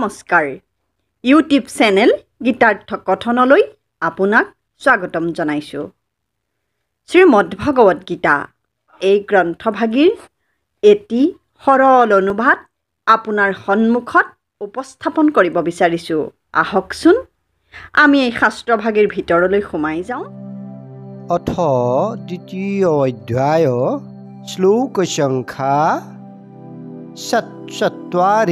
নমস্কাৰ YouTube channel Gitartha কথনলৈ আপোনাক স্বাগতম জনাইছোঁ। শ্ৰীমদ্ভাগৱত গীতা এই গ্ৰন্থভাগীৰ এটি সৰল অনুবাদ আপোনাৰ সন্মুখত উপস্থাপন কৰিব বিচাৰিছোঁ। আহকচোন আমি এই শাস্ত্ৰভাগীৰ ভিতৰলৈ সোমাই যাওঁ। অথ দ্বিতীয় অধ্যায় শ্লোক সংখ্যা ৪৪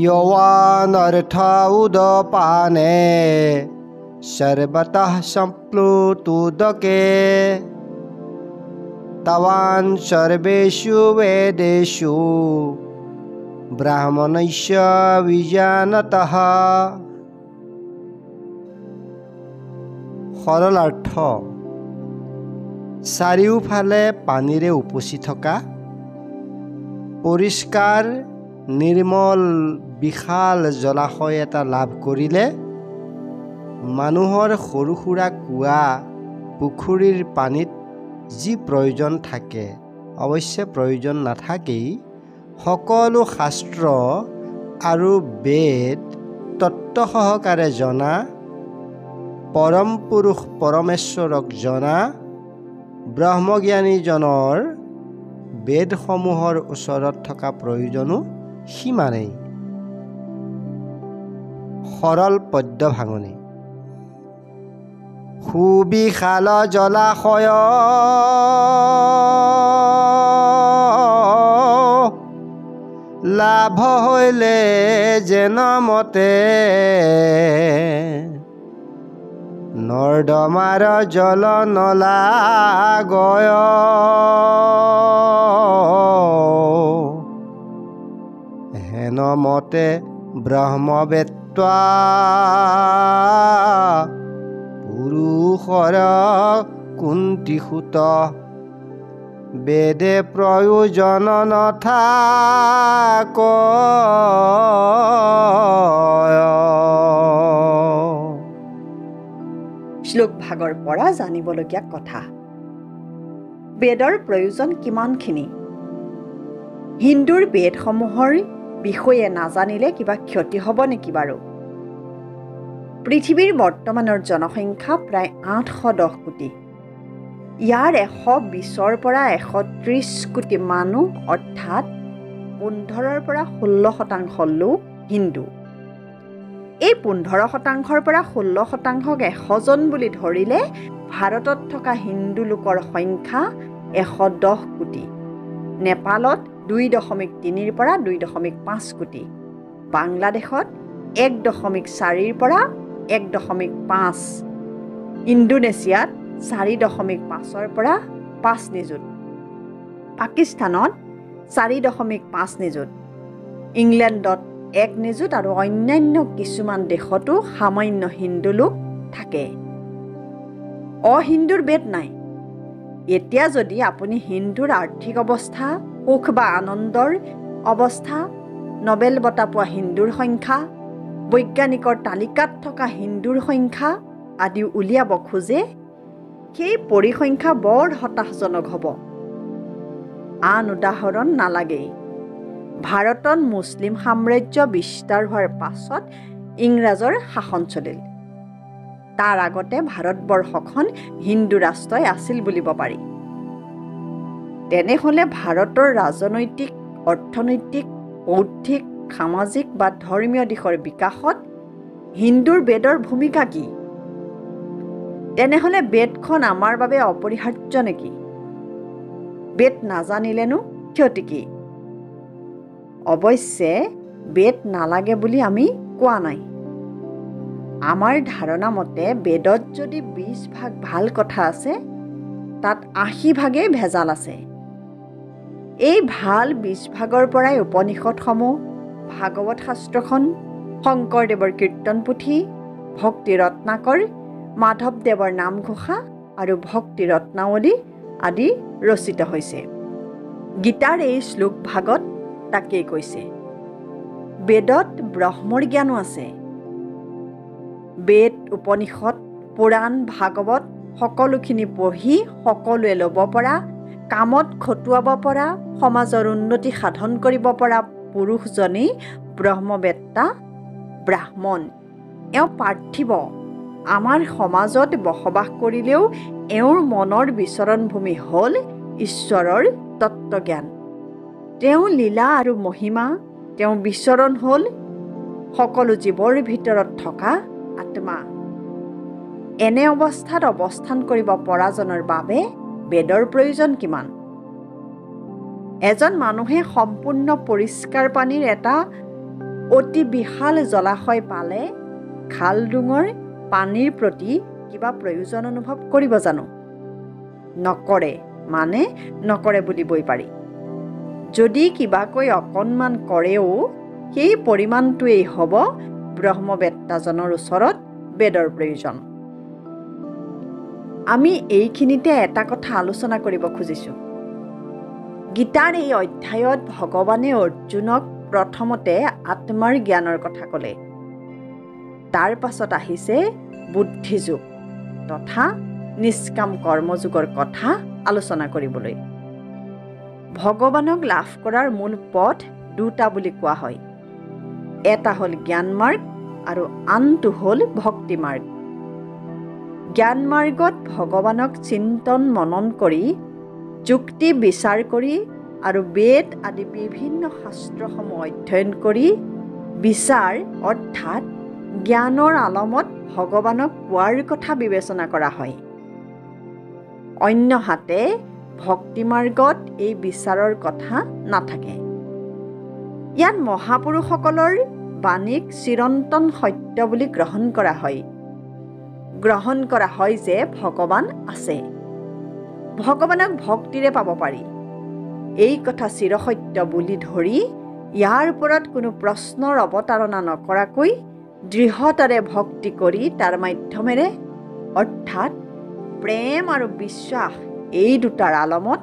यौवानर्थ उदपाने सर्वतः सम्प्लुतोदके तवान् सर्वेषु वेदेषु ब्राह्मणस्य विजानतः। সৰলাৰ্থ চাৰিওফালে পানীৰে উপচি থকা পৰিষ্কাৰ নিৰ্মল বিশাল জলাশয় এটা লাভ কৰিলে মানুহৰ সৰু সুৰা কুঁৱা পুখুৰীৰ পানীত যি প্ৰয়োজন থাকে, অৱশ্যে প্ৰয়োজন নাথাকেই, সকলো শাস্ত্ৰ আৰু বেদ তত্ত্ব সহকাৰে জনা, পৰম পুৰুষ পৰমেশ্বৰক জনা ব্ৰহ্মজ্ঞানীজনৰ বেদসমূহৰ ওচৰত থকা প্ৰয়োজনো সিমানেই। সৰল পদ্য ভাঙনি। সুবিশাল জলাশয় লাভ হৈলে যেন মতে নৰ্দমাৰ জল নলাগয় হেন মতে ব্ৰহ্মবেত্তা পুৰুষৰ কুন্তিসূত বেদে প্ৰয়োজন নথাক। শ্লোক ভাগৰ পৰা জানিবলগীয়া কথা। বেদৰ প্ৰয়োজন কিমানখিনি? হিন্দুৰ বেদসমূহৰ বিষয়ে নাজানিলে কিবা ক্ষতি হ'ব নেকি বাৰু? পৃথিৱীৰ বৰ্তমানৰ জনসংখ্যা প্ৰায় ৮১০ কোটি। ইয়াৰ ১২০ৰ পৰা ১৩০ কোটি মানুহ অৰ্থাৎ ১৫ৰ পৰা ১৬% লোক হিন্দু। এই ১৫%ৰ পৰা ১৬%ক ১০০জন বুলি ধৰিলে ভাৰতত থকা হিন্দু লোকৰ সংখ্যা ১১০ কোটি, নেপালত ২.৩ৰ পৰা ২.৫ কোটি, বাংলাদেশত ১.৪ৰ পৰা ১.৫, ইণ্ডোনেছিয়াত ৪.৫ৰ পৰা ৫ নিযুত, পাকিস্তানত ৪.৫ নিযুত, ইংলেণ্ডত ১ নিযুত আৰু অন্যান্য কিছুমান দেশতো সামান্য হিন্দু লোক থাকে। অহিন্দুৰ বেদ নাই। এতিয়া যদি আপুনি হিন্দুৰ আৰ্থিক অৱস্থা, সুখ বা আনন্দৰ অৱস্থা, নবেল বঁটা পোৱা হিন্দুৰ সংখ্যা, বৈজ্ঞানিকৰ তালিকাত থকা হিন্দুৰ সংখ্যা আদি উলিয়াব খোজে, সেই পৰিসংখ্যা বৰ হতাশজনক হ'ব। আন উদাহৰণ নালাগেই। ভাৰতত মুছলিম সাম্ৰাজ্য বিস্তাৰ হোৱাৰ পাছত ইংৰাজৰ শাসন চলিল। তাৰ আগতে ভাৰতবৰ্ষখন হিন্দু ৰাষ্ট্ৰই আছিল বুলিব পাৰি। তেনেহ'লে ভাৰতৰ ৰাজনৈতিক, অৰ্থনৈতিক, বৌদ্ধিক, সামাজিক বা ধৰ্মীয় দিশৰ বিকাশত হিন্দুৰ বেদৰ ভূমিকা কি? তেনেহ'লে বেদখন আমাৰ বাবে অপৰিহাৰ্য নেকি? বেদ নাজানিলেনো ক্ষতি কি? অৱশ্যে বেদ নালাগে বুলি আমি কোৱা নাই। আমাৰ ধাৰণা মতে বেদত যদি ২০ ভাগ ভাল কথা আছে, তাত ৮০ ভাগেই ভেজাল আছে। এই ভাল ২০ ভাগৰ পৰাই উপনিষদসমূহ, ভাগৱত শাস্ত্ৰখন, শংকৰদেৱৰ কীৰ্তন পুথি, ভক্তি ৰত্নাকৰ, মাধৱদেৱৰ নামঘোষা আৰু ভক্তি ৰত্নাৱলী আদি ৰচিত হৈছে। গীতাৰ এই শ্লোক ভাগত তাকেই কৈছে। বেদত ব্ৰহ্মৰ জ্ঞানো আছে। বেদ, উপনিষদ, পুৰাণ, ভাগৱত সকলোখিনি পঢ়ি সকলোৱে ল'ব পৰা, কামত খটুৱাব পৰা, সমাজৰ উন্নতি সাধন কৰিব পৰা পুৰুষজনেই ব্ৰহ্মবেত্তা ব্ৰাহ্মণ। এওঁ পাৰ্থিৱ আমাৰ সমাজত বসবাস কৰিলেও এওঁৰ মনৰ বিচৰণভূমি হ'ল ঈশ্বৰৰ তত্ত্বজ্ঞান। তেওঁ লীলা আৰু মহিমা, তেওঁ বিচৰণ হ'ল সকলো জীৱৰ ভিতৰত থকা আত্মা। এনে অৱস্থাত অৱস্থান কৰিব পৰাজনৰ বাবে বেদৰ প্ৰয়োজন কিমান? এজন মানুহে সম্পূৰ্ণ পৰিষ্কাৰ পানীৰ এটা অতি বিশাল জলাশয় পালে খাল ডুঙৰ পানীৰ প্ৰতি কিবা প্ৰয়োজন অনুভৱ কৰিব জানো? নকৰে, মানে নকৰে বুলিবই পাৰি। যদি কিবাকৈ অকণমান কৰেও সেই পৰিমাণটোৱেই হ'ব ব্ৰহ্মবেত্তাজনৰ ওচৰত বেদৰ প্ৰয়োজন। আমি এইখিনিতে এটা কথা আলোচনা কৰিব খুজিছোঁ। গীতাৰ এই অধ্যায়ত ভগৱানে অৰ্জুনক প্ৰথমতে আত্মাৰ জ্ঞানৰ কথা ক'লে। তাৰ পাছত আহিছে বুদ্ধিযোগ তথা নিষ্কাম কৰ্মযোগৰ কথা আলোচনা কৰিবলৈ। ভগৱানক লাভ কৰাৰ মূল পথ দুটা বুলি কোৱা হয়। এটা হ'ল জ্ঞান মাৰ্গ আৰু আনটো হ'ল ভক্তি মাৰ্গ। জ্ঞান মাৰ্গত ভগৱানক চিন্তন মনন কৰি, যুক্তি বিচাৰ কৰি আৰু বেদ আদি বিভিন্ন শাস্ত্ৰসমূহ অধ্যয়ন কৰি বিচাৰ অৰ্থাৎ জ্ঞানৰ আলমত ভগৱানক পোৱাৰ কথা বিবেচনা কৰা হয়। অন্যহাতে ভক্তি মাৰ্গত এই বিচাৰৰ কথা নাথাকে। ইয়াত মহাপুৰুষসকলৰ বাণীক চিৰন্তন সত্য বুলি গ্ৰহণ কৰা হয়। গ্ৰহণ কৰা হয় যে ভগৱান আছে, ভগৱানক ভক্তিৰে পাব পাৰি। এই কথা চিৰসত্য বুলি ধৰি ইয়াৰ ওপৰত কোনো প্ৰশ্নৰ অৱতাৰণা নকৰাকৈ দৃঢ়তাৰে ভক্তি কৰি তাৰ মাধ্যমেৰে অৰ্থাৎ প্ৰেম আৰু বিশ্বাস এই দুটাৰ আলমত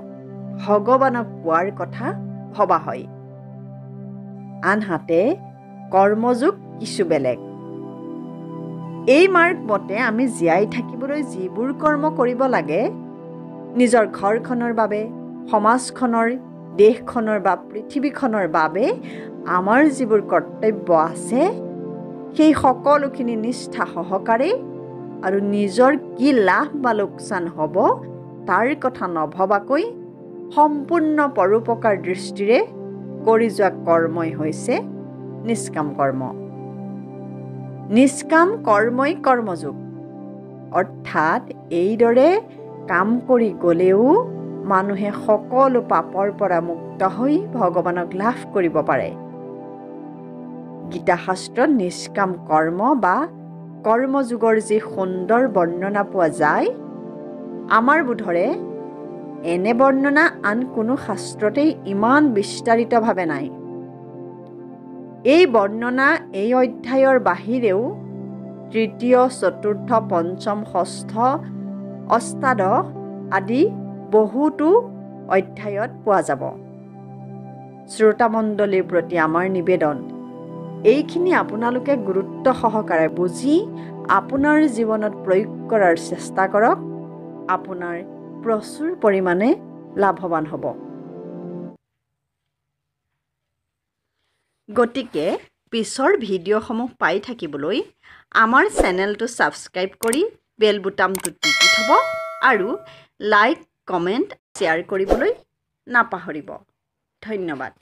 ভগৱানক পোৱাৰ কথা ভবা হয়। আনহাতে কৰ্মযোগ কিছু বেলেগ। এই মাৰ্গ মতে আমি জীয়াই থাকিবলৈ যিবোৰ কৰ্ম কৰিব লাগে, নিজৰ ঘৰখনৰ বাবে, সমাজখনৰ, দেশখনৰ বা পৃথিৱীখনৰ বাবে আমাৰ যিবোৰ কৰ্তব্য আছে, সেই সকলোখিনি নিষ্ঠা সহকাৰে আৰু নিজৰ কি লাভ বা লোকচান হ'ব তাৰ কথা নভবাকৈ সম্পূৰ্ণ পৰোপকাৰ দৃষ্টিৰে কৰি যোৱা কৰ্মই হৈছে নিষ্কাম কৰ্ম। নিষ্কাম কৰ্মই কৰ্মযোগ। অৰ্থাৎ এইদৰে কাম কৰি গ'লেও মানুহে সকলো পাপৰ পৰা মুক্ত হৈ ভগৱানক লাভ কৰিব পাৰে। গীতা শাস্ত্ৰত নিষ্কাম কৰ্ম বা কৰ্মযোগৰ যি সুন্দৰ বৰ্ণনা পোৱা যায়, আমাৰ বোধৰে এনে বৰ্ণনা আন কোনো শাস্ত্ৰতেই ইমান বিস্তাৰিতভাৱে নাই। এই বৰ্ণনা এই অধ্যায়ৰ বাহিৰেও তৃতীয়, চতুৰ্থ, পঞ্চম, ষষ্ঠ, অষ্টাদশ আদি বহুতো অধ্যায়ত পোৱা যাব। শ্ৰোতামণ্ডলীৰ প্ৰতি আমাৰ নিবেদন, এইখিনি আপোনালোকে গুৰুত্ব সহকাৰে বুজি আপোনাৰ জীৱনত প্ৰয়োগ কৰাৰ চেষ্টা কৰক। আপোনাৰ প্ৰচুৰ পৰিমাণে লাভৱান হ'ব। গতিকে পিছৰ ভিডিঅ'সমূহ পাই থাকিবলৈ আমাৰ চেনেলটো ছাবস্ক্ৰাইব কৰি বেল বুটামটো টিপি থ'ব আৰু লাইক, কমেণ্ট, শ্বেয়াৰ কৰিবলৈ নাপাহৰিব। ধন্যবাদ।